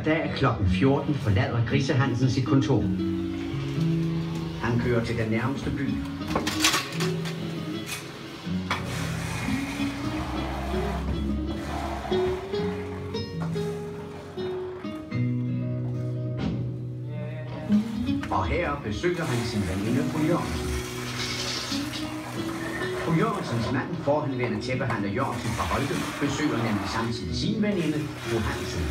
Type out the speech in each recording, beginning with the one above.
dag kl. 14 forlader Grisehansen sit kontor. Han kører til den nærmeste by. Og her besøger han sin veninde fru Jørgensen. Fru Jørgensens mand, forhenværende tæppehandler Jørgensen fra Holte, besøger nemlig samtidig sin veninde, fru Hansen.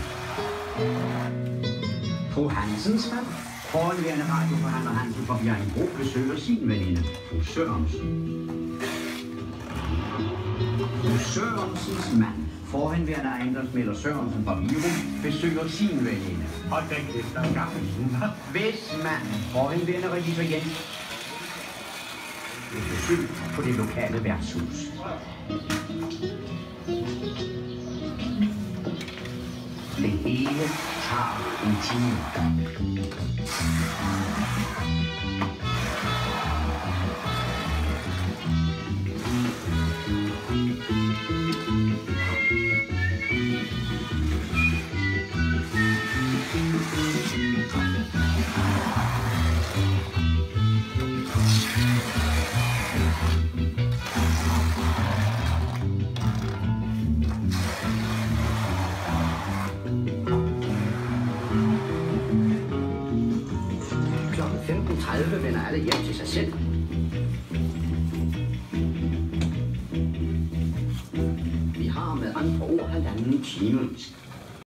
Fru Hansens mand, forhenværende radioforhandler Hansen fra Bjerringbro, besøger sin veninde, fru Sørensen. Fru Sørensens mand, forhenværende ejendomsmægler Sørensen fra Virum, besøger sin veninde. Og den efter en gang Hvis manden, forhenværende revisor Jens, et besøg på det lokale værtshus. Det hele tager en time. Klokken 15:30 vender alle hjem til sig selv. Vi har med andre ord 1,5 time.